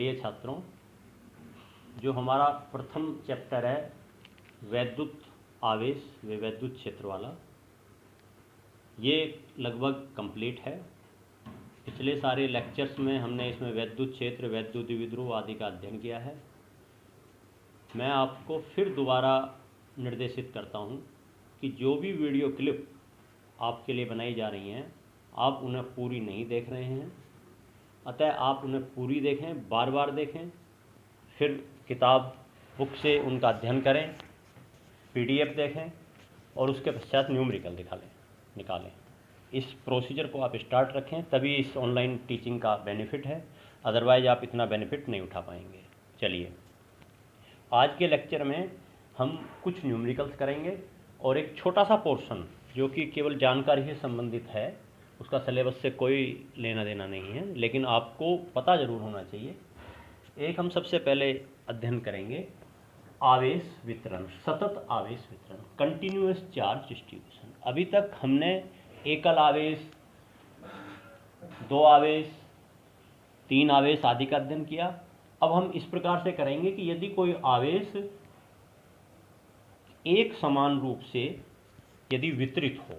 चलिए छात्रों, जो हमारा प्रथम चैप्टर है वैद्युत आवेश व वैद्युत क्षेत्र वाला, ये लगभग कंप्लीट है। पिछले सारे लेक्चर्स में हमने इसमें वैद्युत क्षेत्र, वैद्युत द्विध्रुव आदि का अध्ययन किया है। मैं आपको फिर दोबारा निर्देशित करता हूँ कि जो भी वीडियो क्लिप आपके लिए बनाई जा रही हैं, आप उन्हें पूरी नहीं देख रहे हैं, अतः आप उन्हें पूरी देखें, बार बार देखें, फिर किताब बुक से उनका अध्ययन करें, पीडीएफ देखें और उसके पश्चात न्यूमेरिकल निकालें। इस प्रोसीजर को आप स्टार्ट रखें, तभी इस ऑनलाइन टीचिंग का बेनिफिट है, अदरवाइज आप इतना बेनिफिट नहीं उठा पाएंगे। चलिए, आज के लेक्चर में हम कुछ न्यूमेरिकल्स करेंगे और एक छोटा सा पोर्शन जो कि केवल जानकारी से संबंधित है, उसका सिलेबस से कोई लेना देना नहीं है, लेकिन आपको पता ज़रूर होना चाहिए। एक हम सबसे पहले अध्ययन करेंगे आवेश वितरण, सतत आवेश वितरण, कंटिन्यूअस चार्ज डिस्ट्रीब्यूशन। अभी तक हमने एकल आवेश, दो आवेश, तीन आवेश आदि का अध्ययन किया। अब हम इस प्रकार से करेंगे कि यदि कोई आवेश एक समान रूप से यदि वितरित हो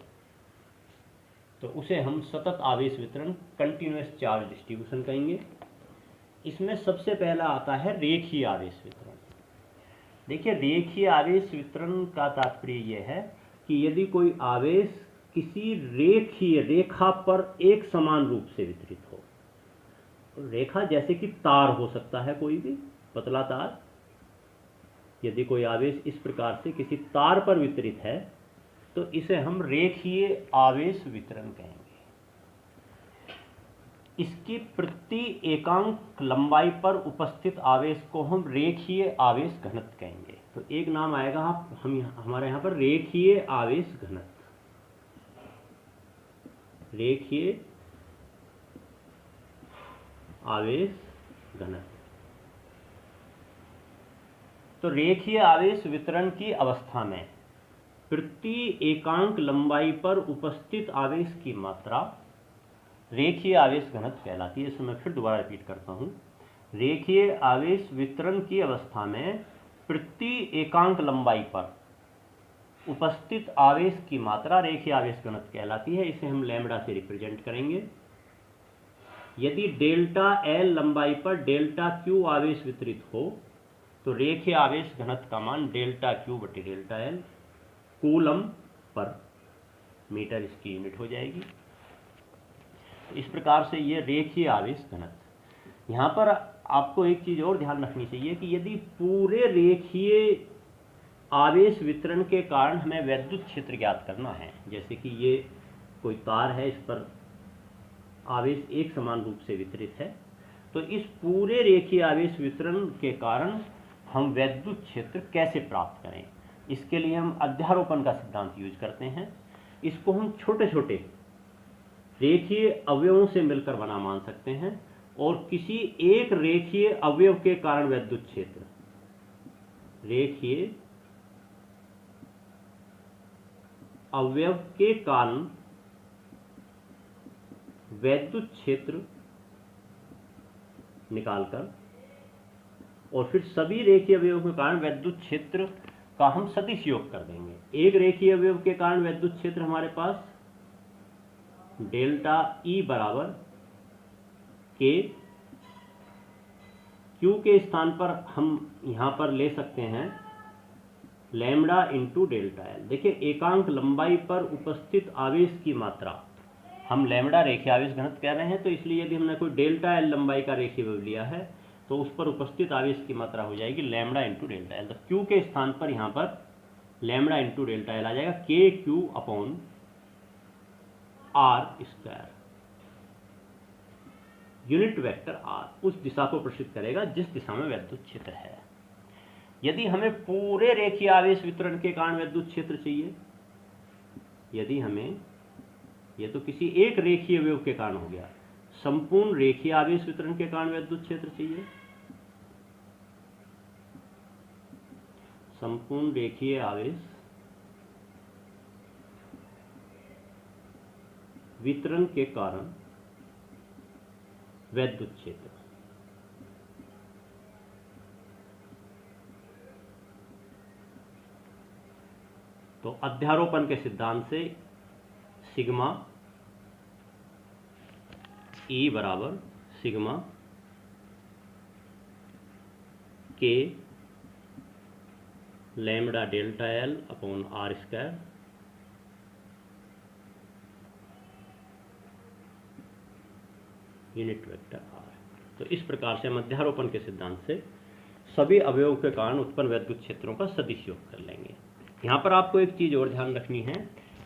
तो उसे हम सतत आवेश वितरण, कंटिन्यूअस चार्ज डिस्ट्रीब्यूशन कहेंगे। इसमें सबसे पहला आता है रेखीय आवेश वितरण। देखिए, रेखीय आवेश वितरण का तात्पर्य यह है कि यदि कोई आवेश किसी रेखीय रेखा पर एक समान रूप से वितरित हो, रेखा जैसे कि तार हो सकता है, कोई भी पतला तार, यदि कोई आवेश इस प्रकार से किसी तार पर वितरित है तो इसे हम रेखीय आवेश वितरण कहेंगे। इसकी प्रति एकांक लंबाई पर उपस्थित आवेश को हम रेखीय आवेश घनत्व कहेंगे। तो एक नाम आएगा हमारे यहाँ पर रेखीय आवेश घनत्व, रेखीय आवेश घनत्व। तो रेखीय आवेश वितरण की अवस्था में प्रति एकांक लंबाई पर उपस्थित आवेश की मात्रा रेखीय आवेश घनत्व कहलाती है। इसे मैं फिर दोबारा रिपीट करता हूँ। रेखीय आवेश वितरण की अवस्था में प्रति एकांक लंबाई पर उपस्थित आवेश की मात्रा रेखीय आवेश घनत्व कहलाती है। इसे हम लैम्बडा से रिप्रेजेंट करेंगे। यदि डेल्टा एल लंबाई पर डेल्टा क्यू आवेश वितरित हो तो रेखीय आवेश घनत्व का मान डेल्टा क्यू बटे डेल्टा एल कूलम पर मीटर इसकी यूनिट हो जाएगी। इस प्रकार से ये रेखीय आवेश घनत्व। यहाँ पर आपको एक चीज़ और ध्यान रखनी चाहिए कि यदि पूरे रेखीय आवेश वितरण के कारण हमें वैद्युत क्षेत्र ज्ञात करना है, जैसे कि ये कोई तार है, इस पर आवेश एक समान रूप से वितरित है, तो इस पूरे रेखीय आवेश वितरण के कारण हम वैद्युत क्षेत्र कैसे प्राप्त करें, इसके लिए हम अध्यारोपण का सिद्धांत यूज करते हैं। इसको हम छोटे छोटे रेखीय अवयवों से मिलकर बना मान सकते हैं और किसी एक रेखीय अवयव के कारण वैद्युत क्षेत्र, रेखीय अवयव के कारण वैद्युत क्षेत्र निकालकर और फिर सभी रेखीय अवयवों के कारण वैद्युत क्षेत्र का हम सदिश योग कर देंगे। एक रेखीय अवयव के कारण वैद्युत क्षेत्र हमारे पास डेल्टा ई बराबर के, क्यू के स्थान पर हम यहां पर ले सकते हैं लैम्बडा इंटू डेल्टा एल। देखिए, एकांक लंबाई पर उपस्थित आवेश की मात्रा हम लैम्बडा रेखीय आवेश घनत्व कह रहे हैं, तो इसलिए यदि हमने कोई डेल्टा एल लंबाई का रेखीय अवयव लिया है तो उस पर उपस्थित आवेश की मात्रा हो जाएगी लैम्बडा इंटू डेल्टा एल। तो क्यू के स्थान पर यहाँ पर लैम्बडा इंटू डेल्टा एल आ जाएगा, K Q upon R square, unit vector R उस दिशा को प्रदर्शित करेगा जिस दिशा में वैद्युत क्षेत्र है। यदि हमें पूरे रेखीय आवेश वितरण के कारण वैद्युत क्षेत्र चाहिए, यदि हमें, यह तो किसी एक रेखीय अवयव के कारण हो गया, संपूर्ण रेखीय आवेश वितरण के कारण वैद्युत क्षेत्र चाहिए, संपूर्ण रेखीय आवेश वितरण के कारण वैद्युत क्षेत्र, तो अध्यारोपण के सिद्धांत से सिग्मा ई बराबर सिग्मा के lambda delta L upon R square unit vector R. तो इस प्रकार से हम अध्यारोपण के सिद्धांत से सभी अवयवों के कारण उत्पन्न वैद्युत क्षेत्रों का सदिश योग कर लेंगे। यहाँ पर आपको एक चीज और ध्यान रखनी है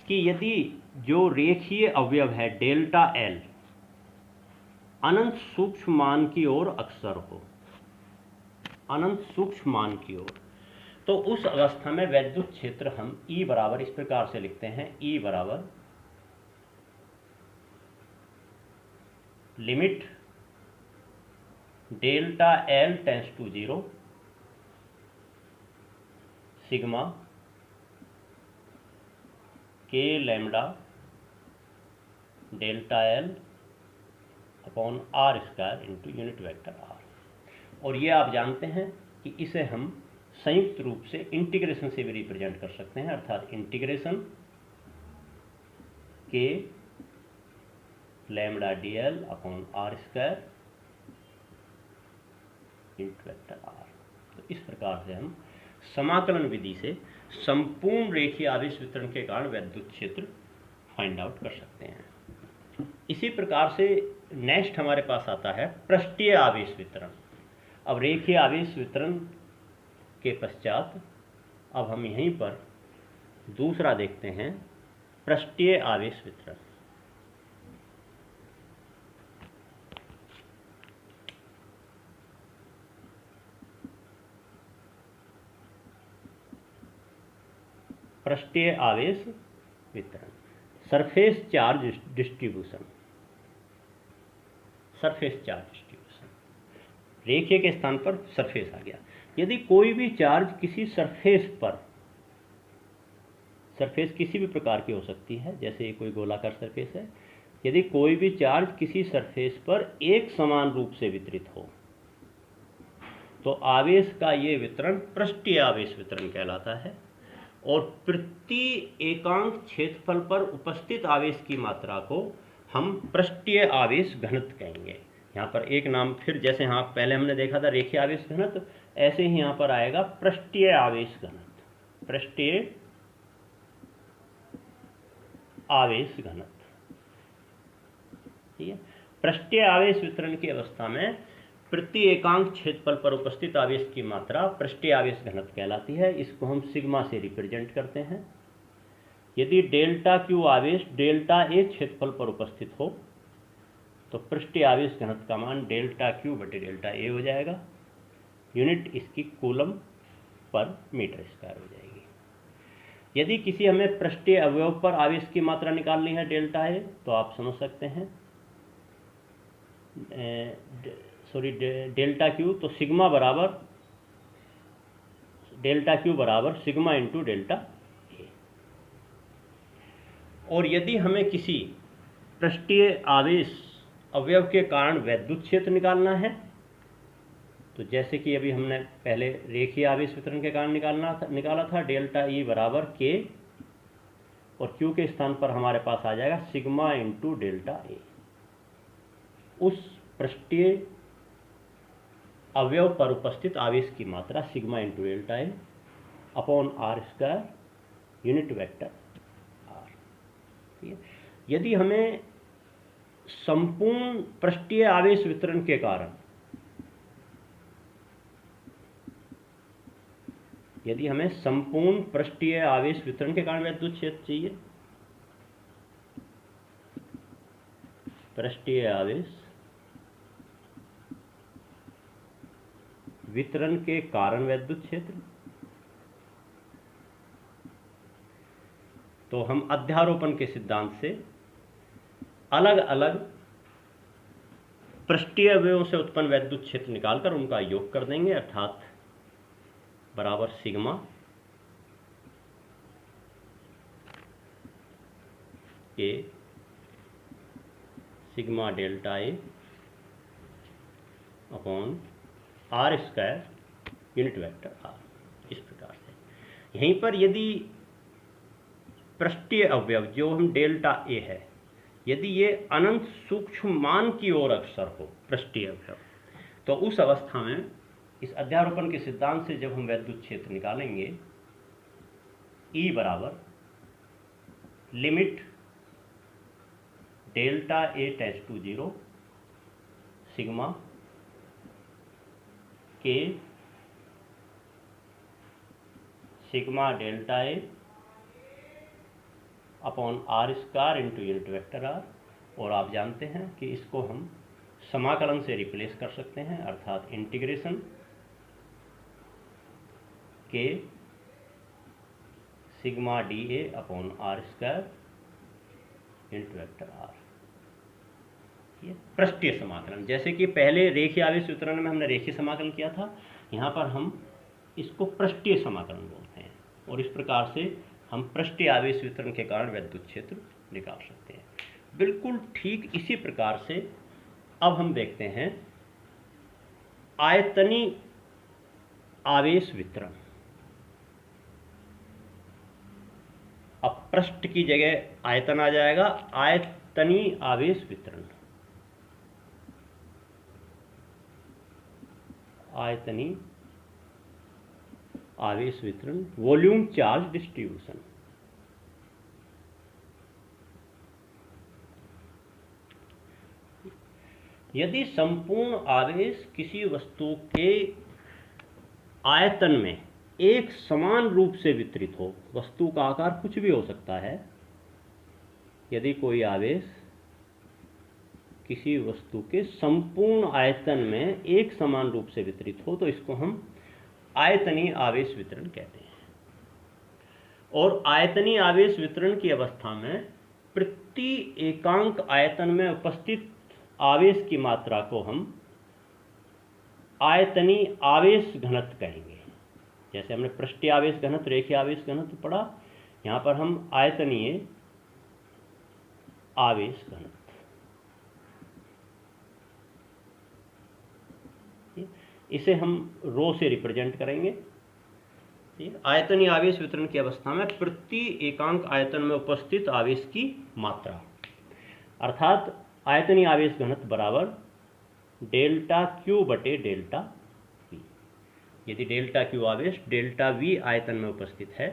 कि यदि जो रेखीय अवयव है डेल्टा एल अनंत सूक्ष्म मान की ओर अग्रसर हो, अनंत सूक्ष्म मान की ओर, तो उस अवस्था में वैद्युत क्षेत्र हम E बराबर इस प्रकार से लिखते हैं, E बराबर limit delta L tends to 0 sigma के lambda delta L upon R square into unit vector R. और ये आप जानते हैं कि इसे हम संयुक्त रूप से इंटीग्रेशन से भी रिप्रेजेंट कर सकते हैं, अर्थात integration K lambda D L upon R square unit vector R. तो इस प्रकार से हम समाकलन विधि से संपूर्ण रेखीय आवेश वितरण के कारण वैद्युत क्षेत्र फाइंड आउट कर सकते हैं। इसी प्रकार से नेक्स्ट हमारे पास आता है पृष्ठीय आवेश वितरण। अब रेखीय आवेश वितरण के पश्चात अब हम यहीं पर दूसरा देखते हैं पृष्ठीय आवेश वितरण। पृष्ठीय आवेश वितरण, surface charge distribution. Surface charge distribution, रेखीय के स्थान पर सरफेस आ गया। यदि कोई भी चार्ज किसी सरफेस पर, सरफेस किसी भी प्रकार की हो सकती है, जैसे कोई गोलाकार सरफेस है, यदि कोई भी चार्ज किसी सरफेस पर एक समान रूप से वितरित हो तो आवेश का ये वितरण पृष्ठीय आवेश वितरण कहलाता है। और प्रति एकांक क्षेत्रफल पर उपस्थित आवेश की मात्रा को हम पृष्ठीय आवेश घनत्व कहेंगे। यहाँ पर एक नाम फिर, जैसे यहाँ पहले हमने देखा था रेखीय आवेश घनत्व, ऐसे ही यहाँ पर आएगा पृष्ठीय आवेश घनत्व, पृष्ठीय आवेश घनत्व। ठीक है, पृष्ठीय आवेश वितरण की अवस्था में प्रति एकांक क्षेत्रफल पर उपस्थित आवेश की मात्रा पृष्ठीय आवेश घनत्व कहलाती है। इसको हम सिग्मा से रिप्रेजेंट करते हैं। यदि डेल्टा क्यू आवेश डेल्टा ए क्षेत्रफल पर उपस्थित हो तो पृष्ठीय आवेश घनत्व का मान डेल्टा क्यू बटे डेल्टा ए हो जाएगा। यूनिट इसकी कूलम पर मीटर स्क्वायर हो जाएगी। यदि किसी हमें पृष्ठीय अवयव पर आवेश की मात्रा निकालनी है डेल्टा ए, तो आप समझ सकते हैं डेल्टा क्यू, तो सिग्मा बराबर डेल्टा क्यू बराबर सिग्मा इंटू डेल्टा ए। और यदि हमें किसी पृष्ठीय आवेश अवयव के कारण वैद्युत क्षेत्र निकालना है, तो जैसे कि अभी हमने पहले रेखीय आवेश वितरण के कारण निकाला था डेल्टा ई बराबर के, और क्यू के स्थान पर हमारे पास आ जाएगा सिग्मा इंटू डेल्टा ए। उस पृष्ठीय अवयव पर उपस्थित आवेश की मात्रा sigma into delta A upon R square unit vector R. ठीक है, यदि हमें संपूर्ण पृष्ठीय आवेश वितरण के कारण, यदि हमें संपूर्ण पृष्ठीय आवेश वितरण के कारण वैद्युत क्षेत्र चाहिए, पृष्ठीय आवेश वितरण के कारण वैद्युत क्षेत्र, तो हम अध्यारोपण के सिद्धांत से अलग अलग पृष्ठीय अवयवों से उत्पन्न वैद्युत क्षेत्र निकालकर उनका योग कर देंगे, अर्थात बराबर सिग्मा के sigma delta A upon R square unit vector R. इस प्रकार से यहीं पर यदि पृष्ठीय अवयव जो हम डेल्टा ए है, यदि ये अनंत सूक्ष्म मान की ओर अग्रसर हो पृष्ठीय अवयव, तो उस अवस्था में इस अध्यारोपण के सिद्धांत से जब हम वैद्युत क्षेत्र निकालेंगे, E बराबर limit delta A tends to 0 sigma के sigma delta A upon R square into unit vector R. और आप जानते हैं कि इसको हम समाकलन से रिप्लेस कर सकते हैं, अर्थात integration K sigma D A upon R square unit vector R. ये पृष्ठीय समाकलन, जैसे कि पहले रेखीय आवेश वितरण में हमने रेखीय समाकलन किया था, यहाँ पर हम इसको पृष्ठीय समाकलन बोलते हैं। और इस प्रकार से हम पृष्ठीय आवेश वितरण के कारण वैद्युत क्षेत्र निकाल सकते हैं। बिल्कुल ठीक इसी प्रकार से अब हम देखते हैं आयतनीय आवेश वितरण। अब पृष्ठ की जगह आयतन आ जाएगा, आयतनीय आवेश वितरण। आयतनीय आवेश वितरण, वॉल्यूम चार्ज डिस्ट्रीब्यूशन। यदि संपूर्ण आवेश किसी वस्तु के आयतन में एक समान रूप से वितरित हो, वस्तु का आकार कुछ भी हो सकता है, यदि कोई आवेश किसी वस्तु के संपूर्ण आयतन में एक समान रूप से वितरित हो, तो इसको हम आयतनीय आवेश वितरण कहते हैं। और आयतनीय आवेश वितरण की अवस्था में प्रति एकांक आयतन में उपस्थित आवेश की मात्रा को हम आयतनीय आवेश घनत्व कहेंगे। जैसे हमने पृष्ठीय आवेश घनत्व, रेखीय आवेश घनत्व पढ़ा, यहाँ पर हम आयतनीय आवेश घनत्व, इसे हम रो से रिप्रेजेंट करेंगे। आयतनीय आवेश वितरण की अवस्था में प्रति एकांक आयतन में उपस्थित आवेश की मात्रा, अर्थात आयतनीय आवेश घनत्व बराबर डेल्टा क्यू बटे डेल्टा वी। यदि डेल्टा क्यू आवेश डेल्टा वी आयतन में उपस्थित है,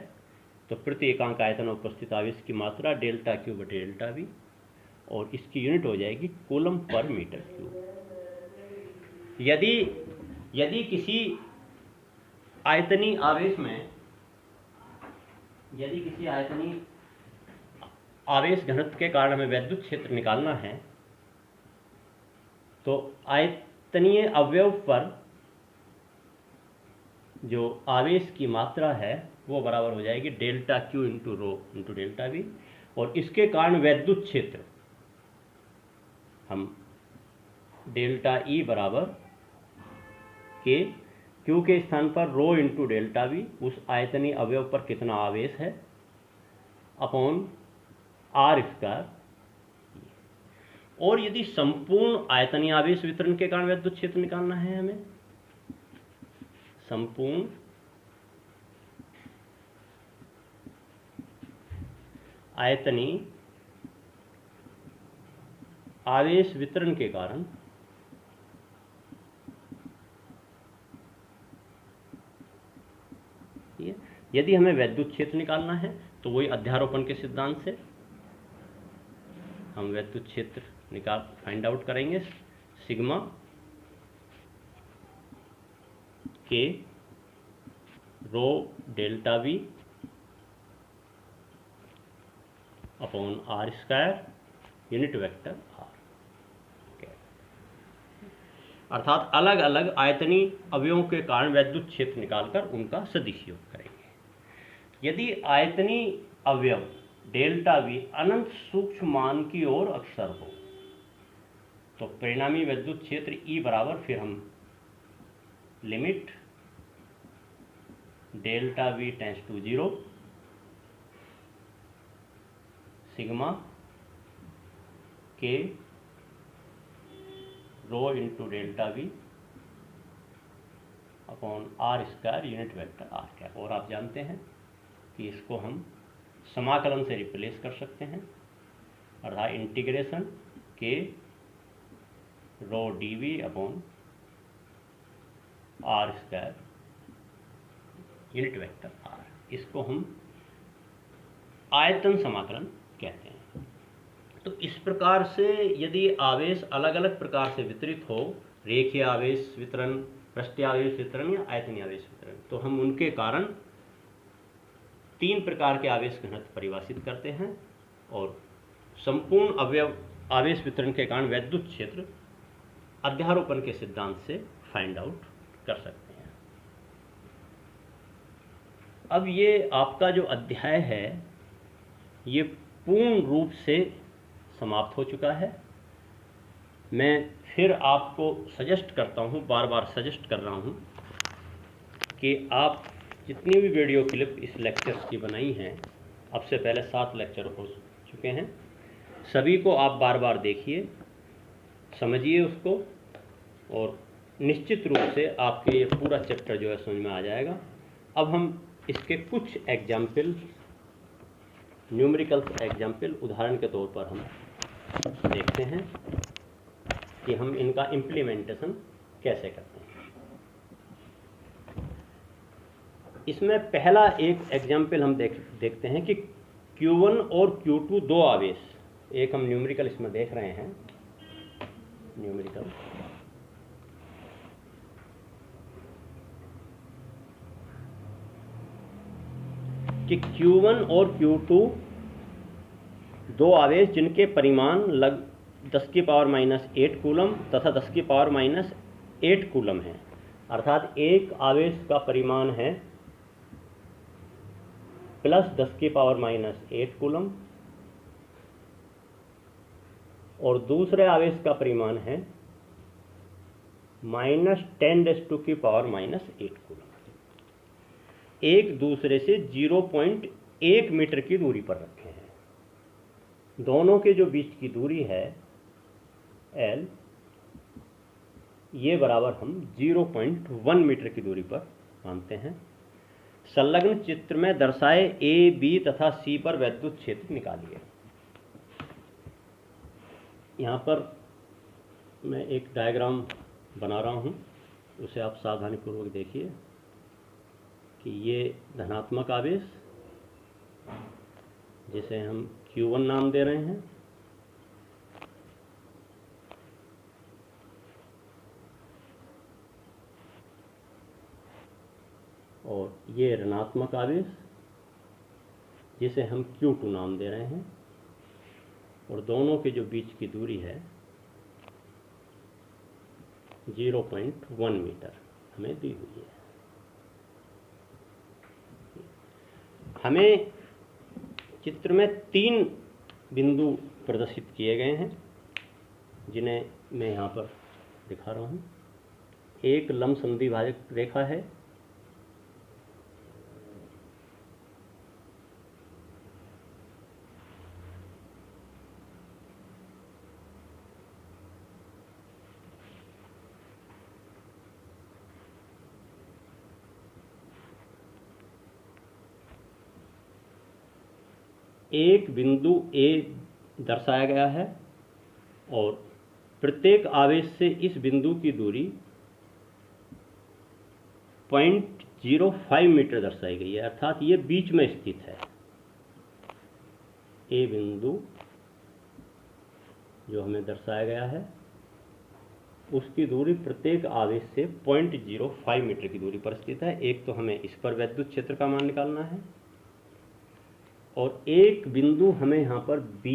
तो प्रति एकांक आयतन में उपस्थित आवेश की मात्रा डेल्टा क्यू बटे डेल्टा वी, और इसकी यूनिट हो जाएगी कूलम पर मीटर क्यूब। यदि किसी आयतनीय आवेश में, यदि किसी आयतनीय आवेश घनत्व के कारण हमें वैद्युत क्षेत्र निकालना है, तो आयतनीय अवयव पर जो आवेश की मात्रा है वो बराबर हो जाएगी delta Q into rho into delta we. और इसके कारण वैद्युत क्षेत्र हम डेल्टा ई बराबर के क्यू के स्थान पर रो इंटू डेल्टा वी, उस आयतनीय अवयव पर कितना आवेश है, अपॉन आर स्क्वायर। और यदि संपूर्ण आयतनीय आवेश वितरण के कारण वैद्युत क्षेत्र निकालना है हमें, संपूर्ण आयतनीय आवेश वितरण के कारण यदि हमें वैद्युत क्षेत्र निकालना है, तो वही अध्यारोपण के सिद्धांत से हम वैद्युत क्षेत्र फाइंड आउट करेंगे। सिग्मा के rho delta V upon R square unit vector R, अर्थात अलग अलग आयतनीय अवयवों के कारण वैद्युत क्षेत्र निकालकर उनका सदिश योग करेंगे। यदि आयतनीय अवयव डेल्टा वी अनंत सूक्ष्म मान की ओर अग्रसर हो, तो परिणामी वैद्युत क्षेत्र ई बराबर, फिर हम limit delta V tends to 0 sigma के rho into delta V upon R square unit vector R cap. और आप जानते हैं कि इसको हम समाकलन से रिप्लेस कर सकते हैं, अर्थात इंटीग्रेशन के रो dv upon r square unit vector r, इसको हम आयतन समाकलन कहते हैं। तो इस प्रकार से यदि आवेश अलग अलग प्रकार से वितरित हो, रेखीय आवेश वितरण, पृष्ठीय आवेश वितरण या आयतनीय आवेश वितरण, तो हम उनके कारण 3 प्रकार के आवेश घनत्व परिभाषित करते हैं और संपूर्ण अवयव आवेश वितरण के कारण वैद्युत क्षेत्र अध्यारोपण के सिद्धांत से फाइंड आउट कर सकते हैं। अब ये आपका जो अध्याय है ये पूर्ण रूप से समाप्त हो चुका है। मैं फिर आपको सजेस्ट करता हूँ, बार बार सजेस्ट कर रहा हूँ कि आप जितनी भी वीडियो क्लिप इस लेक्चर की बनाई हैं, अब से पहले 7 लेक्चर हो चुके हैं, सभी को आप बार बार देखिए, समझिए उसको, और निश्चित रूप से आपके ये पूरा चैप्टर जो है समझ में आ जाएगा। अब हम इसके कुछ एग्जाम्पल, न्यूमेरिकल एग्जाम्पल उदाहरण के तौर पर हम देखते हैं कि हम इनका इम्प्लीमेंटेशन कैसे करते हैं। इसमें पहला एक एग्जाम्पल हम देखते हैं कि Q1 और Q2 दो आवेश, एक हम न्यूमेरिकल इसमें देख रहे हैं, न्यूमेरिकल कि Q1 और Q2 दो आवेश जिनके परिमाण 10⁻⁸ कूलम तथा 10⁻⁸ कूलम है, अर्थात एक आवेश का परिमाण है +10⁻⁸ कूलम और दूसरे आवेश का परिमाण है -10⁻⁸ कूलम। एक दूसरे से 0.1 मीटर की दूरी पर रखे हैं। दोनों के जो बीच की दूरी है L, ये बराबर हम 0.1 मीटर की दूरी पर मानते हैं। संलग्न चित्र में दर्शाए A, B तथा C पर वैद्युत क्षेत्र निकालिए। यहाँ पर मैं एक डायग्राम बना रहा हूँ, उसे आप सावधानीपूर्वक देखिए कि ये धनात्मक आवेश जिसे हम Q1 नाम दे रहे हैं, और ये ऋणात्मक आवेश जिसे हम Q2 नाम दे रहे हैं, और दोनों के जो बीच की दूरी है 0.1 मीटर हमें दी हुई है। हमें चित्र में 3 बिंदु प्रदर्शित किए गए हैं जिन्हें मैं यहाँ पर दिखा रहा हूँ। एक लंबसंधि भाजक रेखा है, एक बिंदु A दर्शाया गया है और प्रत्येक आवेश से इस बिंदु की दूरी 0.05 मीटर दर्शाई गई है, अर्थात ये बीच में स्थित है। A बिंदु जो हमें दर्शाया गया है उसकी दूरी प्रत्येक आवेश से 0.05 मीटर की दूरी पर स्थित है। एक तो हमें इस पर वैद्युत क्षेत्र का मान निकालना है, और एक बिंदु हमें यहाँ पर B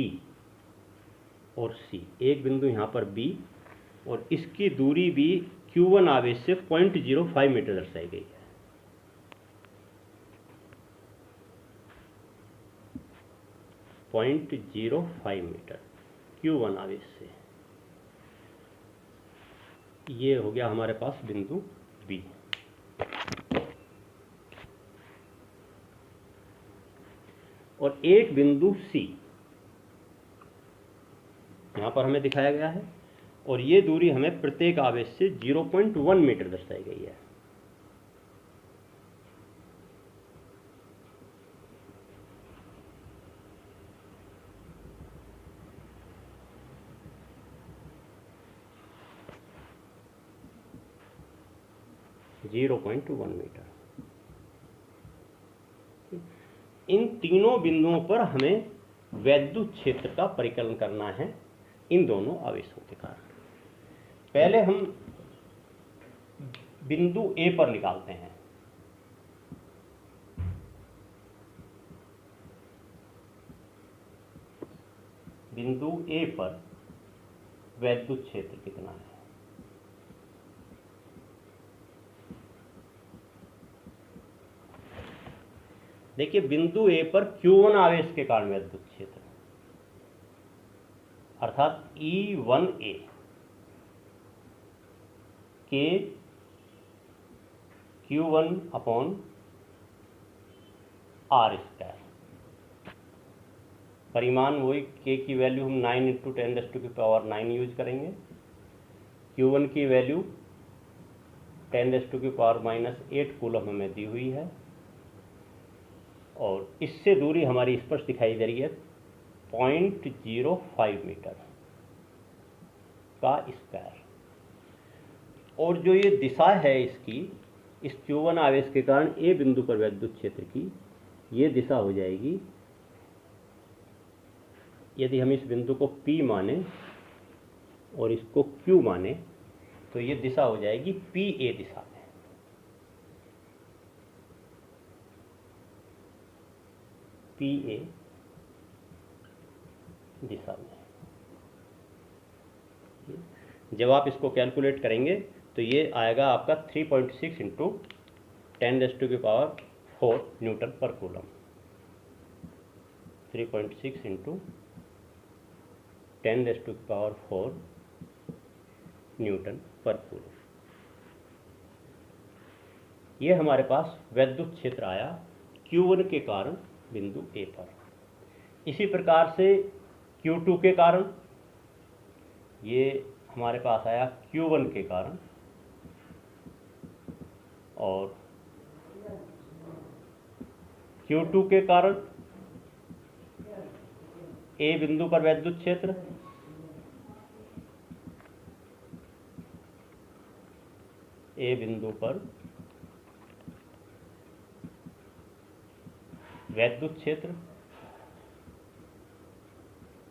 और C, एक बिंदु यहाँ पर B और इसकी दूरी भी Q1 आवेश से 0.05 मीटर दर्शाई गई है। .05 मीटर Q1 आवेश से, ये हो गया हमारे पास बिंदु B। और एक बिंदु C यहाँ पर हमें दिखाया गया है, और ये दूरी हमें प्रत्येक आवेश से 0.1 मीटर दर्शाई गई है। 0.1 मीटर। इन तीनों बिंदुओं पर हमें वैद्युत क्षेत्र का परिकलन करना है इन दोनों आवेशों के कारण। पहले हम बिंदु ए पर निकालते हैं। बिंदु ए पर वैद्युत क्षेत्र कितना है? देखिए, बिंदु ए पर Q1 आवेश के कारण वैद्युत क्षेत्र अर्थात E1A के Q1 अपॉन R स्क्वायर, परिमाण वही K की वैल्यू हम 9 × 10⁻⁹ यूज करेंगे। Q1 की वैल्यू 10⁻⁻8 कूलम हमें दी हुई है और इससे दूरी हमारी स्पष्ट दिखाई दे रही है 0.05 मीटर का स्क्वायर। और जो ये दिशा है इसकी, इस Q1 आवेश के कारण ए बिंदु पर वैद्युत क्षेत्र की ये दिशा हो जाएगी, यदि हम इस बिंदु को P माने और इसको Q माने तो ये दिशा हो जाएगी PA दिशा में। PA दिशा में जब आप इसको कैलकुलेट करेंगे तो ये आएगा आपका 3.6 × 10⁻⁴ न्यूटन पर कूलम। 3.6 × 10⁻⁴ न्यूटन पर कूलम। ये हमारे पास वैद्युत क्षेत्र आया Q1 के कारण बिंदु ए पर। इसी प्रकार से Q2 के कारण ये हमारे पास आया Q1 के कारण, और Q2 के कारण ए बिंदु पर वैद्युत क्षेत्र, ए बिंदु पर वैद्युत क्षेत्र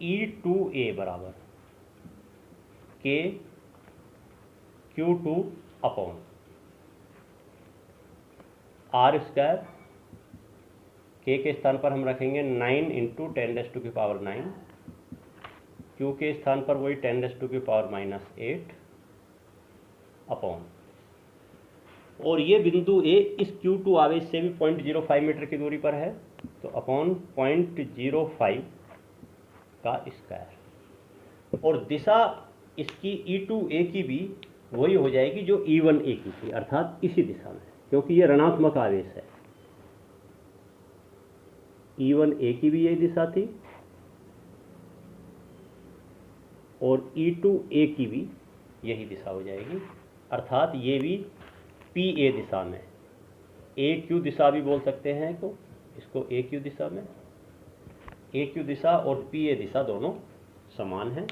E2A बराबर K Q2 upon R square. K के स्थान पर हम रखेंगे 9 × 10⁻⁹, Q के स्थान पर वही 10⁻⁻8 अपॉन, और ये बिंदु ए इस Q2 आवेश से भी 0.05 मीटर की दूरी पर है तो अपॉन 0.05 का स्क्वायर। और दिशा इसकी E2A की भी वही हो जाएगी जो E1A की थी, अर्थात इसी दिशा में, क्योंकि ये ऋणात्मक आवेश है। E1A की भी यही दिशा थी और E2A की भी यही दिशा हो जाएगी, अर्थात ये भी PA दिशा में, AQ दिशा भी बोल सकते हैं तो इसको AQ दिशा में, AQ दिशा और PA दिशा दोनों समान हैं।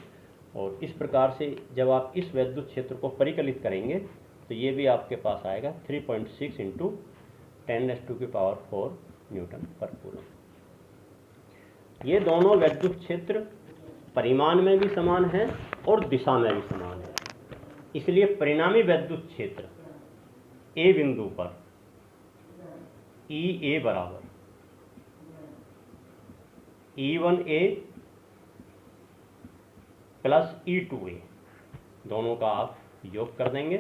और इस प्रकार से जब आप इस वैद्युत क्षेत्र को परिकलित करेंगे तो ये भी आपके पास आएगा 3.6 × 10⁻⁴ न्यूटन पर कूलम। ये दोनों वैद्युत क्षेत्र परिमाण में भी समान हैं और दिशा में भी समान है, इसलिए परिणामी वैद्युत क्षेत्र ए बिंदु पर EA बराबर E1A प्लस E2A, दोनों का आप योग कर देंगे।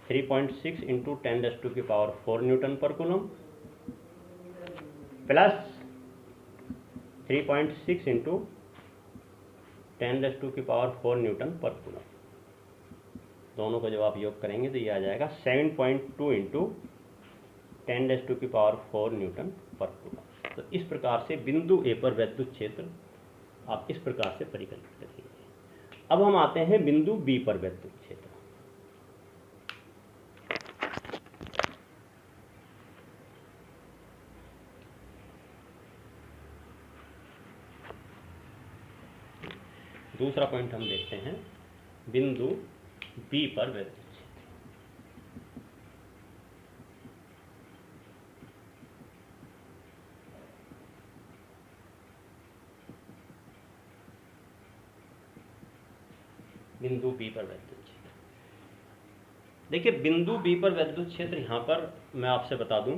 3.6 × 10⁻⁴ न्यूटन पर कूलम प्लस 3.6 × 10⁻⁴ न्यूटन पर कूलम, दोनों का जब आप योग करेंगे तो ये आ जाएगा 7.2 × 10⁻⁴ न्यूटन पर कूलम। तो इस प्रकार से बिंदु ए पर वैद्युत क्षेत्र आप इस प्रकार से परिकलित करेंगे। अब हम आते हैं बिंदु बी पर वैद्युत क्षेत्र। दूसरा पॉइंट हम देखते हैं बिंदु बी पर वैद्युत क्षेत्र। बिंदु बी पर वैद्युत क्षेत्र। देखिए बिंदु बी पर वैद्युत क्षेत्र यहाँ पर मैं आपसे बता दूं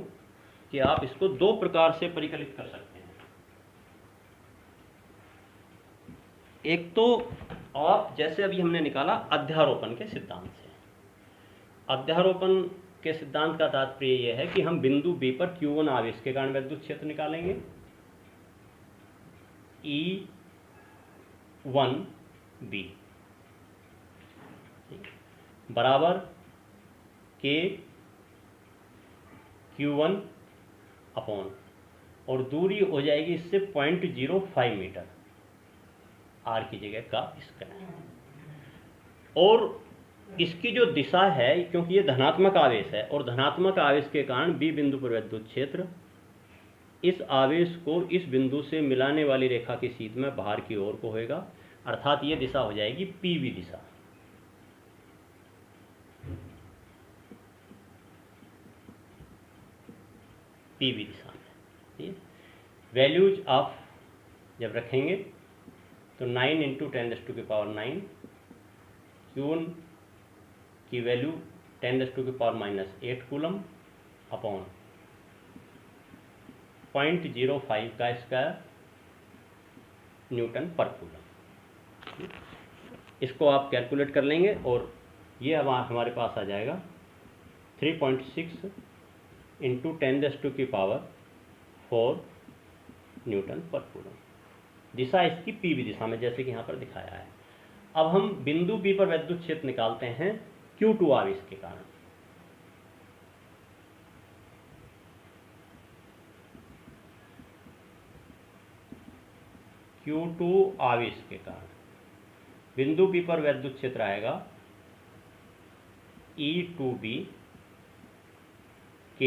कि आप इसको दो प्रकार से परिकलित कर सकते हैं। एक तो आप जैसे अभी हमने निकाला अध्यारोपण के सिद्धांत से। अध्यारोपण के सिद्धांत का तात्पर्य यह है कि हम बिंदु बी पर Q1 आवेश के कारण वैद्युत क्षेत्र निकालेंगे, E1B बराबर K Q1 अपॉन, और दूरी हो जाएगी इससे 0.05 मीटर, R की जगह का स्क्वायर। और इसकी जो दिशा है, क्योंकि ये धनात्मक आवेश है और धनात्मक आवेश के कारण बी बिंदु पर वैद्युत क्षेत्र इस आवेश को इस बिंदु से मिलाने वाली रेखा की सीध में बाहर की ओर को होएगा, अर्थात ये दिशा हो जाएगी पीवी दिशा। पीवी दिशा में वैल्यूज ऑफ जब रखेंगे तो 9 × 10⁻⁹ Q1 की वैल्यू 10⁻⁻8 कूलम अपॉन 0.05 का स्क्वायर न्यूटन पर कूलम। इसको आप कैलकुलेट कर लेंगे और ये अब हमारे पास आ जाएगा 3.6 × 10⁻⁴ न्यूटन पर कूलम। दिशा इसकी पीवी दिशा में, जैसे कि यहाँ पर दिखाया है। अब हम बिंदु बी पर वैद्युत क्षेत्र निकालते हैं Q2 आवेश के कारण। Q2 आवेश के कारण बिंदु बी पर वैद्युत क्षेत्र आएगा E2B K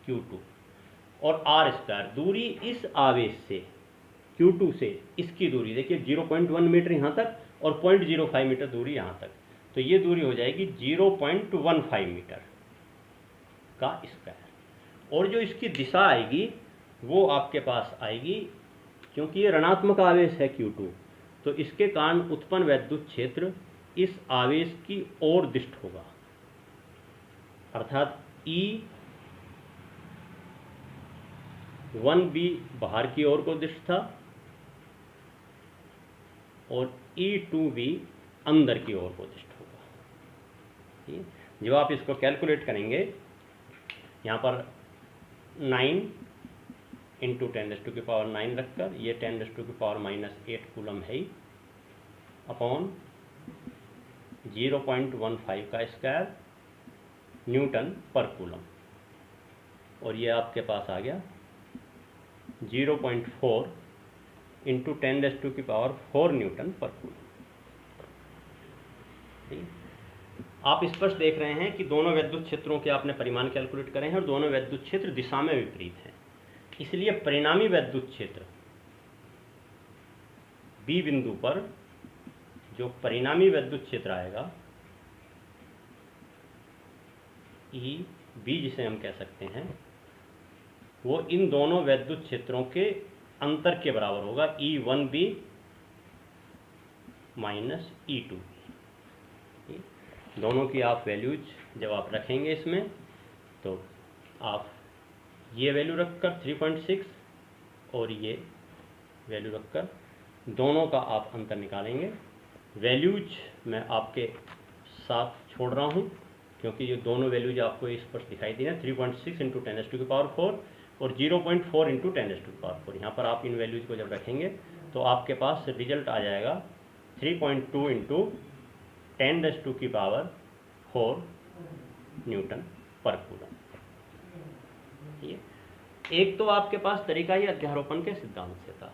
Q2 और R स्क्वायर। दूरी इस आवेश से Q2 से इसकी दूरी देखिए 0.1 मीटर यहाँ तक और 0.05 मीटर दूरी यहाँ तक, तो ये दूरी हो जाएगी 0.15 मीटर का स्क्वायर। और जो इसकी दिशा आएगी वो आपके पास आएगी, क्योंकि ये ऋणात्मक आवेश है Q2, तो इसके कारण उत्पन्न वैद्युत क्षेत्र इस आवेश की ओर दिष्ट होगा, अर्थात E1B बाहर की ओर को दिष्ट था और E2B अंदर की ओर को दिष्ट होगा। जब आप इसको कैलकुलेट करेंगे, यहाँ पर 9 × 10⁻⁹ रखकर, ये 10⁻⁻8 कूलम है ही, अपॉन 0.15 का स्क्वायर न्यूटन पर कूलम, और ये आपके पास आ गया 0.4 × 10⁻⁴ न्यूटन पर कूलम। आप स्पष्ट देख रहे हैं कि दोनों वैद्युत क्षेत्रों के आपने परिमाण कैलकुलेट करे हैं और दोनों वैद्युत क्षेत्र दिशा में विपरीत हैं। इसलिए परिणामी वैद्युत क्षेत्र बी बिंदु पर जो परिणामी वैद्युत क्षेत्र आएगा E-B जिसे हम कह सकते हैं, वो इन दोनों वैद्युत क्षेत्रों के अंतर के बराबर होगा, E1B माइनस E2B। दोनों की आप वैल्यूज जब आप रखेंगे इसमें, तो आप ये वैल्यू रखकर 3.6 और ये वैल्यू रखकर दोनों का आप अंतर निकालेंगे। वैल्यूज मैं आपके साथ छोड़ रहा हूँ, क्योंकि ये दोनों वैल्यूज आपको स्पष्ट दिखाई दी है, 3.6 × 10⁻⁴ और 0.4 × 10⁻⁴। यहाँ पर आप इन वैल्यूज को जब रखेंगे तो आपके पास रिजल्ट आ जाएगा 3.2 × 10⁻⁴ न्यूटन पर कूलम। एक तो आपके पास तरीका ये अध्यारोपण के सिद्धांत से था,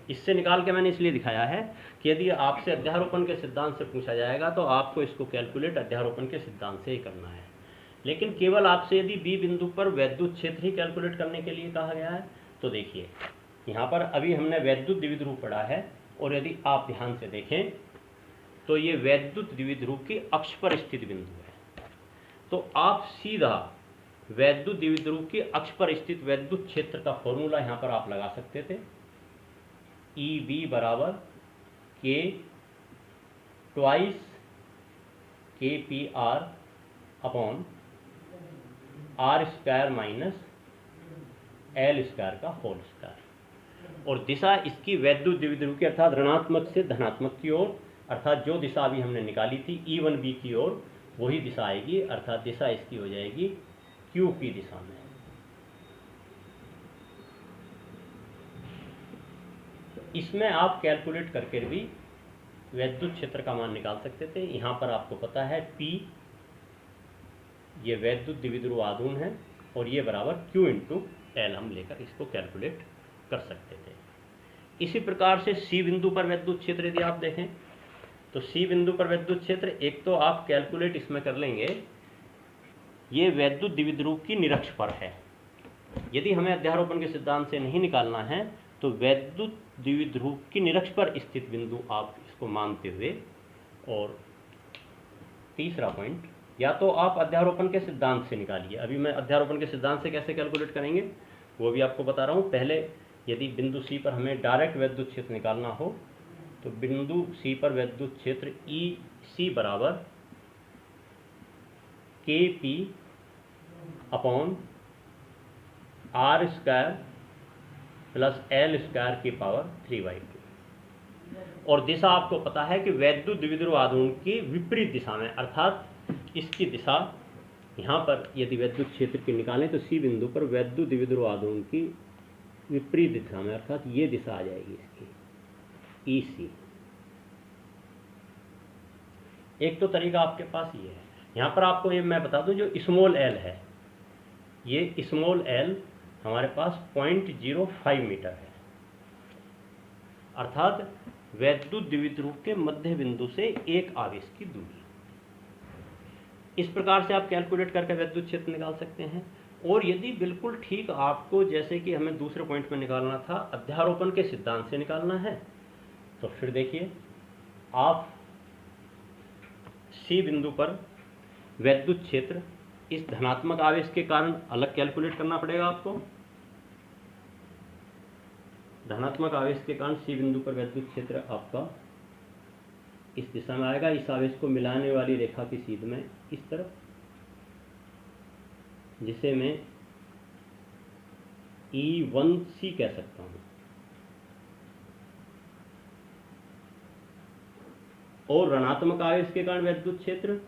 इससे निकाल के मैंने इसलिए दिखाया है कि यदि आपसे अध्यारोपण के सिद्धांत से पूछा जाएगा तो आपको इसको कैलकुलेट अध्यारोपण के सिद्धांत से ही करना है। लेकिन केवल आपसे यदि बी बिंदु पर वैद्युत क्षेत्र ही कैलकुलेट करने के लिए कहा गया है, तो देखिए यहाँ पर अभी हमने वैद्युत द्विध्रुव पढ़ा है, और यदि आप ध्यान से देखें तो ये वैद्युत द्विध्रुव की अक्ष पर स्थित बिंदु है। तो आप सीधा वैद्युत द्विध्रुव की अक्ष पर स्थित वैद्युत क्षेत्र का फॉर्मूला यहाँ पर आप लगा सकते थे, EB बराबर K twice KPR upon R square minus L square का होल स्क्वायर। और दिशा इसकी वैद्युत द्विध्रुव की अर्थात ऋणात्मक से धनात्मक की ओर, अर्थात जो दिशा अभी हमने निकाली थी E1B की ओर, वही दिशा आएगी, अर्थात दिशा इसकी हो जाएगी QP दिशा में। इसमें आप कैलकुलेट करके भी वैद्युत क्षेत्र का मान निकाल सकते थे। यहाँ पर आपको पता है P ये वैद्युत द्विध्रुव आघूर्ण है और ये बराबर Q इंटू L हम लेकर इसको कैलकुलेट कर सकते थे। इसी प्रकार से C बिंदु पर वैद्युत क्षेत्र यदि आप देखें तो C बिंदु पर वैद्युत क्षेत्र एक तो आप कैलकुलेट इसमें कर लेंगे, ये वैद्युत द्विध्रुव की निरक्ष पर है। यदि हमें अध्यारोपण के सिद्धांत से नहीं निकालना है तो वैद्युत द्विध्रुव की निरक्ष पर स्थित बिंदु आप इसको मानते हुए, और तीसरा पॉइंट, या तो आप अध्यारोपण के सिद्धांत से निकालिए। अभी मैं अध्यारोपण के सिद्धांत से कैसे कैलकुलेट करेंगे वो भी आपको बता रहा हूँ। पहले यदि बिंदु C पर हमें डायरेक्ट वैद्युत क्षेत्र निकालना हो तो बिंदु C पर वैद्युत क्षेत्र EC बराबर KP upon R square plus L square की पावर 3/2। और दिशा आपको पता है कि वैद्युत द्विध्रुव आघूर्ण की विपरीत दिशा में, अर्थात इसकी दिशा यहाँ पर यदि वैद्युत क्षेत्र की निकालें तो C बिंदु पर वैद्युत द्विध्रुव आघूर्ण की विपरीत दिशा में, अर्थात ये दिशा आ जाएगी इसकी EC। एक तो तरीका आपके पास ये है। यहाँ पर आपको ये मैं बता दूं, जो स्मॉल l है, ये स्मॉल l हमारे पास 0.05 मीटर है, अर्थात वैद्युत द्विध्रुव के मध्य बिंदु से एक आवेश की दूरी। इस प्रकार से आप कैलकुलेट करके वैद्युत क्षेत्र निकाल सकते हैं। और यदि बिल्कुल ठीक आपको, जैसे कि हमें दूसरे पॉइंट में निकालना था, अध्यारोपण के सिद्धांत से निकालना है, तो फिर देखिए आप C बिंदु पर वैद्युत क्षेत्र इस धनात्मक आवेश के कारण अलग कैलकुलेट करना पड़ेगा आपको। धनात्मक आवेश के कारण C बिंदु पर वैद्युत क्षेत्र आपका इस दिशा में आएगा। इस आवेश को मिलाने वाली रेखा की सीध में इस तरफ, जिसे मैं E1C कह सकता हूं। और ऋणात्मक आवेश के कारण वैद्युत क्षेत्र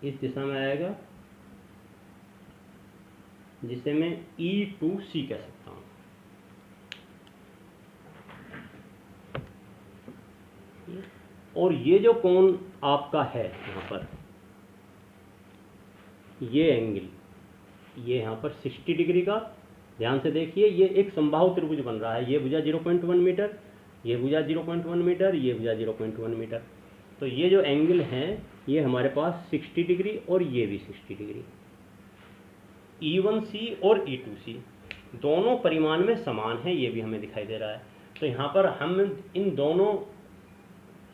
इस दिशा में आएगा, जिसे मैं E2C कह सकता हूं। और ये जो कोण आपका है यहाँ पर, ये एंगल, ये यहाँ पर 60 डिग्री का, ध्यान से देखिए, ये एक समबाहु त्रिभुज बन रहा है। ये भुजा 0.1 मीटर, ये भुजा 0.1 मीटर, ये भुजा 0.1 मीटर। तो ये जो एंगल हैं ये हमारे पास 60 डिग्री और ये भी 60 डिग्री। E1C और E2C दोनों परिमाण में समान है, ये भी हमें दिखाई दे रहा है। तो यहाँ पर हम इन दोनों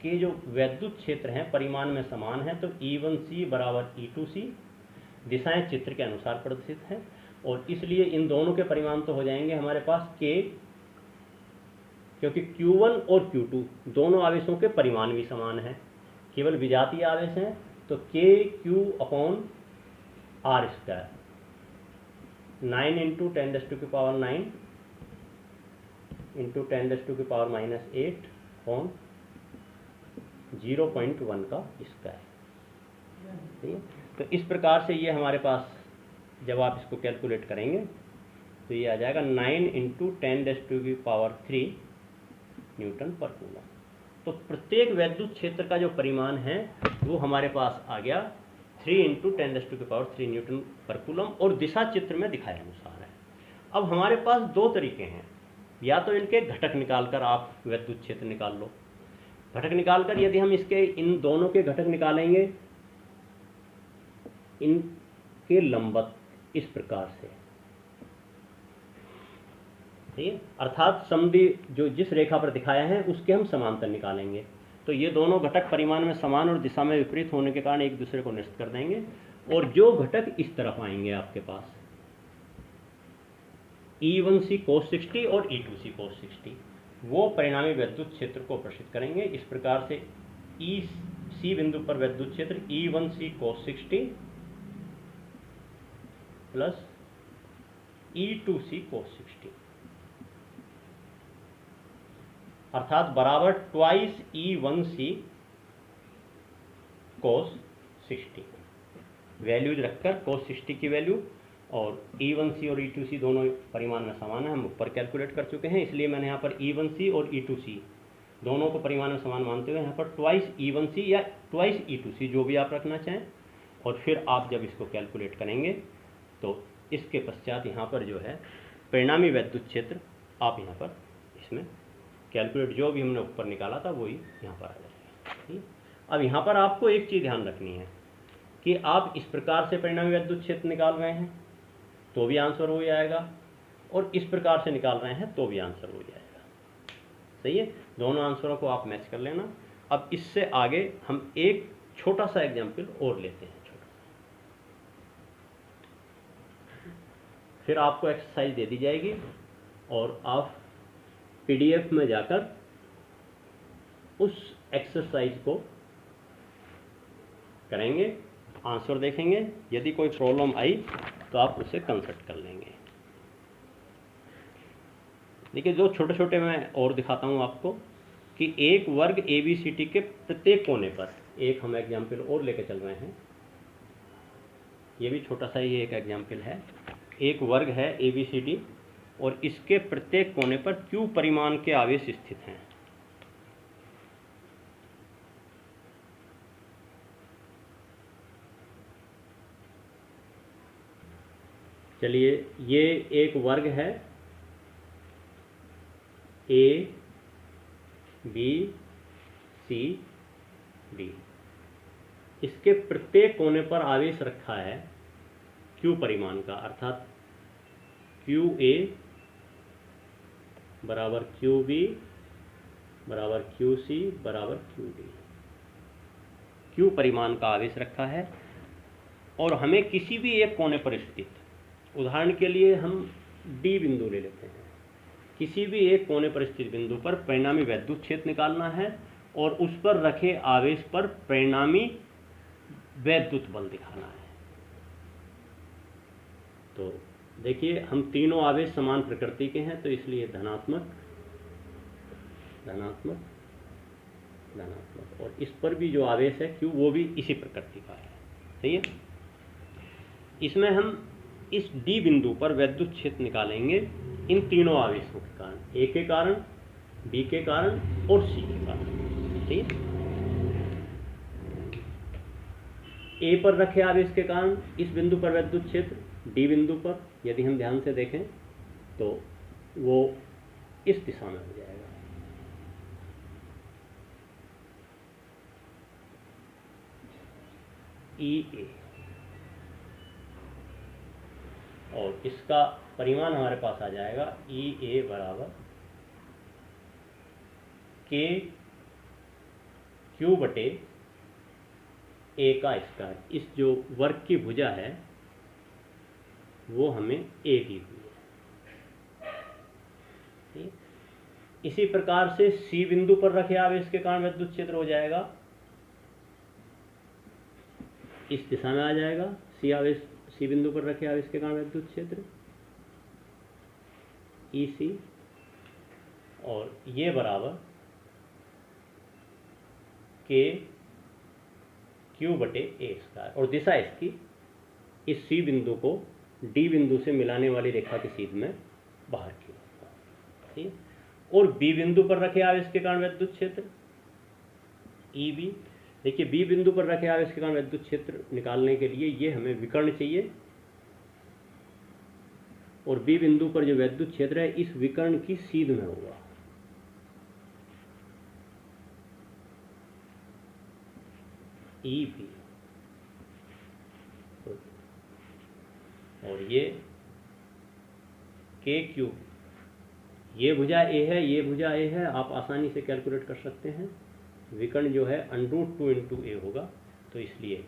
के जो वैद्युत क्षेत्र हैं परिमाण में समान है, तो E1C बराबर E2C, दिशाएं चित्र के अनुसार प्रदर्शित हैं, और इसलिए इन दोनों के परिमाण तो हो जाएंगे हमारे पास K, क्योंकि Q1 और Q2 दोनों आवेशों के परिमाण भी समान हैं, केवल विजातीय आवेश हैं, तो KQ upon R square 9 into 10⁻⁹ into 10⁻⁻8 on 0.1 का स्क्वायर। ठीक है, तो इस प्रकार से ये हमारे पास, जब आप इसको कैलकुलेट करेंगे तो ये आ जाएगा 9 इंटू 10⁻³ न्यूटन पर कूलम। तो प्रत्येक वैद्युत क्षेत्र का जो परिमाण है वो हमारे पास आ गया 3 इंटू 10⁻³ न्यूटन पर कूलम, और दिशा चित्र में दिखाए अनुसार है। अब हमारे पास दो तरीके हैं, या तो इनके घटक निकालकर आप वैद्युत क्षेत्र निकाल लो। घटक निकालकर यदि हम इसके इन दोनों के घटक निकालेंगे इनके लंबवत इस प्रकार से, ठीक है, अर्थात समद्वि जो जिस रेखा पर दिखाया है उसके हम समांतर निकालेंगे। तो ये दोनों घटक परिमाण में समान और दिशा में विपरीत होने के कारण एक दूसरे को निश्चित कर देंगे, और जो घटक इस तरफ आएंगे आपके पास E1C cos 60 और E2C cos 60, वो परिणामी विद्युत क्षेत्र को प्रदर्शित करेंगे। इस प्रकार से ई सी बिंदु पर विद्युत क्षेत्र E1C cos 60 plus E2C cos 60 अर्थात बराबर ट्वाइस E1C cos 60 वैल्यूज रखकर cos 60 की वैल्यू और E1C और E2C दोनों परिमाण में समान है, हम ऊपर कैलकुलेट कर चुके हैं, इसलिए मैंने यहाँ पर E1C और E2C दोनों को परिमाण में समान मानते हुए यहाँ पर ट्वाइस E1C या ट्वाइस E2C जो भी आप रखना चाहें, और फिर आप जब इसको कैलकुलेट करेंगे तो इसके पश्चात यहाँ पर जो है परिणामी वैद्युत क्षेत्र आप यहाँ पर इसमें कैलकुलेट जो भी हमने ऊपर निकाला था वही यहाँ पर आ जाएगा। अब यहाँ पर आपको एक चीज़ ध्यान रखनी है कि आप इस प्रकार से परिणामी वैद्युत क्षेत्र निकाल रहे हैं तो भी आंसर हो जाएगा, और इस प्रकार से निकाल रहे हैं तो भी आंसर हो जाएगा। सही है, दोनों आंसरों को आप मैच कर लेना। अब इससे आगे हम एक छोटा सा एग्जाम्पल और लेते हैं, छोटा सा, फिर आपको एक्सरसाइज दे दी जाएगी और आप PDF में जाकर उस एक्सरसाइज को करेंगे, आंसर देखेंगे, यदि कोई प्रॉब्लम आई तो आप उसे कंसल्ट कर लेंगे। देखिए जो छोटे छोटे मैं और दिखाता हूँ आपको कि एक वर्ग ABCD के प्रत्येक कोने पर, एक हम एग्जाम्पल और लेके चल रहे हैं, ये भी छोटा सा ही एक एग्जाम्पल है। एक वर्ग है ABCD और इसके प्रत्येक कोने पर Q परिमाण के आवेश स्थित हैं। चलिए ये एक वर्ग है A B C D, इसके प्रत्येक कोने पर आवेश रखा है Q परिमाण का, अर्थात QA बराबर QB बराबर QC बराबर QD, Q परिमाण का आवेश रखा है और हमें किसी भी एक कोने पर स्थित, उदाहरण के लिए हम D बिंदु ले लेते हैं, किसी भी एक कोने पर स्थित बिंदु पर परिणामी वैद्युत क्षेत्र निकालना है और उस पर रखे आवेश पर परिणामी वैद्युत बल दिखाना है। तो देखिए हम तीनों आवेश समान प्रकृति के हैं, तो इसलिए धनात्मक धनात्मक धनात्मक, और इस पर भी जो आवेश है Q वो भी इसी प्रकृति का है। सही है, इसमें हम इस D बिंदु पर वैद्युत क्षेत्र निकालेंगे इन तीनों आवेशों के कारण, A के कारण, B के कारण और C के कारण। ठीक है, A पर रखे आवेश के कारण इस बिंदु पर वैद्युत क्षेत्र, D बिंदु पर यदि हम ध्यान से देखें तो वो इस दिशा में हो जाएगा। EA, और इसका परिमाण हमारे पास आ जाएगा EA बराबर Q बटे A का स्क्वायर। इस जो वर्ग की भुजा है वो हमें A दी हुई है। इसी प्रकार से C बिंदु पर रखे आवेश के कारण विद्युत क्षेत्र हो जाएगा, इस दिशा में आ जाएगा। C बिंदु पर रखे आवेश के कारण विद्युत क्षेत्र EC, और ये बराबर Q बटे A स्क्वायर, और दिशा इसकी इस C बिंदु को D बिंदु से मिलाने वाली रेखा की सीध में बाहर की ओर। ठीक, और B बिंदु पर रखे आवेश के कारण विद्युत क्षेत्र EB। देखिए B बिंदु पर रखे आवेश के कारण विद्युत क्षेत्र निकालने के लिए ये हमें विकर्ण चाहिए, और B बिंदु पर जो विद्युत क्षेत्र है इस विकर्ण की सीध में होगा। EB, और ये KQ, ये भुजा A है, ये भुजा A है, आप आसानी से कैलकुलेट कर सकते हैं। विकर्ण जो है √2 × A होगा, तो इसलिए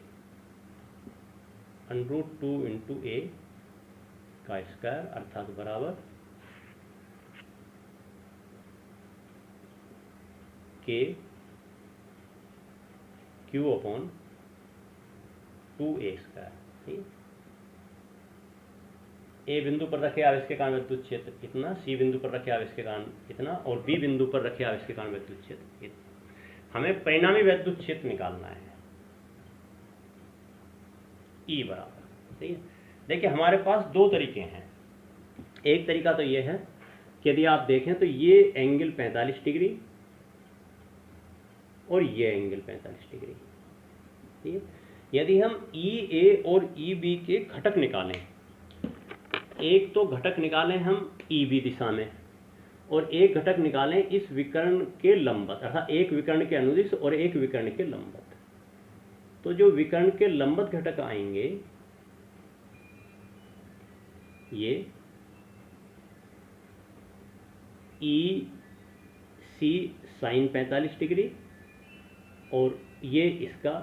√2 × A का स्क्वायर अर्थात बराबर के क्यू अपॉन 2a स्क्वायर। ठीक, ए बिंदु पर रखे आवेश के कारण विद्युत क्षेत्र इतना, सी बिंदु पर रखे आवेश के कारण इतना, और बी बिंदु पर रखे आवेश के कारण विद्युत क्षेत्र इतना। हमें परिणामी विद्युत क्षेत्र निकालना है ई बराबर। ठीक है, देखिए हमारे पास दो तरीके हैं। एक तरीका तो ये है कि यदि आप देखें तो ये एंगल 45 डिग्री और ये एंगल 45 डिग्री। ठीक है, यदि हम ई ए और ई बी के घटक निकालें, एक तो घटक निकालें हम ई बी दिशा में और एक घटक निकालें इस विकर्ण के लंबवत, अर्थात एक विकर्ण के अनुदिश और एक विकर्ण के लंबवत। तो जो विकर्ण के लंबवत घटक आएंगे ये ई सी साइन 45 डिग्री और ये इसका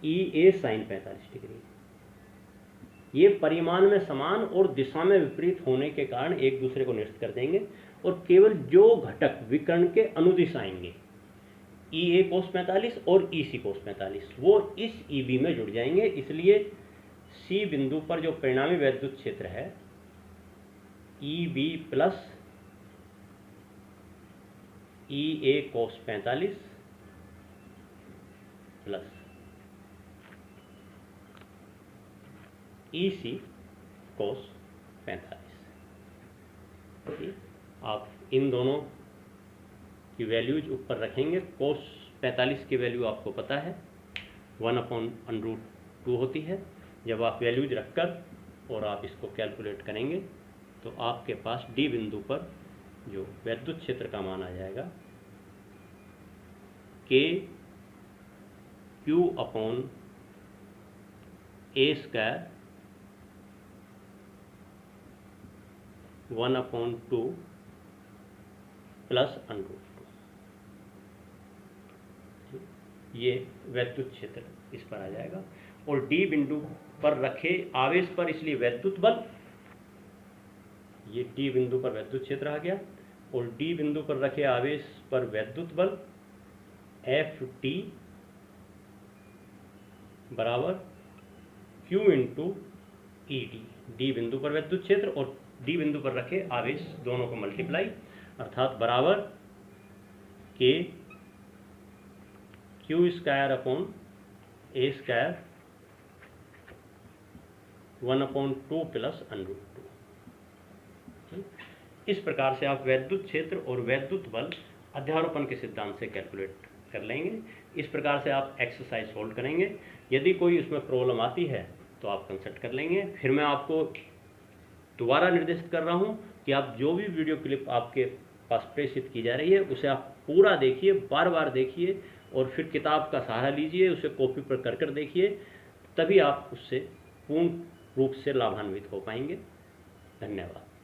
ई ए साइन 45 डिग्री। ये परिमाण में समान और दिशा में विपरीत होने के कारण एक दूसरे को निरस्त कर देंगे और केवल जो घटक विकर्ण के अनुदिश आएंगे ई ए कोस 45 और ई सी कोस 45 वो इस ई बी में जुड़ जाएंगे। इसलिए सी बिंदु पर जो परिणामी वैद्युत क्षेत्र है ई बी प्लस ई ए कोस 45 प्लस ई सी कोस 45। आप इन दोनों की वैल्यूज ऊपर रखेंगे। कोस 45 की वैल्यू आपको पता है 1/√2 होती है। जब आप वैल्यूज रखकर और आप इसको कैलकुलेट करेंगे तो आपके पास डी बिंदु पर जो वैद्युत क्षेत्र का मान आ जाएगा के क्यू अपॉन ए स्क्वायर 1/2 प्लस √2। ये वैद्युत क्षेत्र इस पर आ जाएगा। और डी बिंदु पर रखे आवेश पर इसलिए वैद्युत बल, ये डी बिंदु पर वैद्युत क्षेत्र आ गया और डी बिंदु पर रखे आवेश पर वैद्युत बल एफ टी बराबर Q into E D. D बिंदु पर वैद्युत क्षेत्र और डी बिंदु पर रखे आवेश दोनों को मल्टीप्लाई, अर्थात बराबर के क्यू स्क्वायर अपॉन ए स्क्वायर 1/2 प्लस √2। इस प्रकार से आप वैद्युत क्षेत्र और वैद्युत बल अध्यारोपण के सिद्धांत से कैलकुलेट कर लेंगे। इस प्रकार से आप एक्सरसाइज सोल्व करेंगे। यदि कोई उसमें प्रॉब्लम आती है तो आप कंसल्ट कर लेंगे। फिर मैं आपको दोबारा निर्देशित कर रहा हूं कि आप जो भी वीडियो क्लिप आपके पास प्रेषित की जा रही है उसे आप पूरा देखिए, बार बार देखिए और फिर किताब का सहारा लीजिए, उसे कॉपी पर कर देखिए, तभी आप उससे पूर्ण रूप से लाभान्वित हो पाएंगे। धन्यवाद।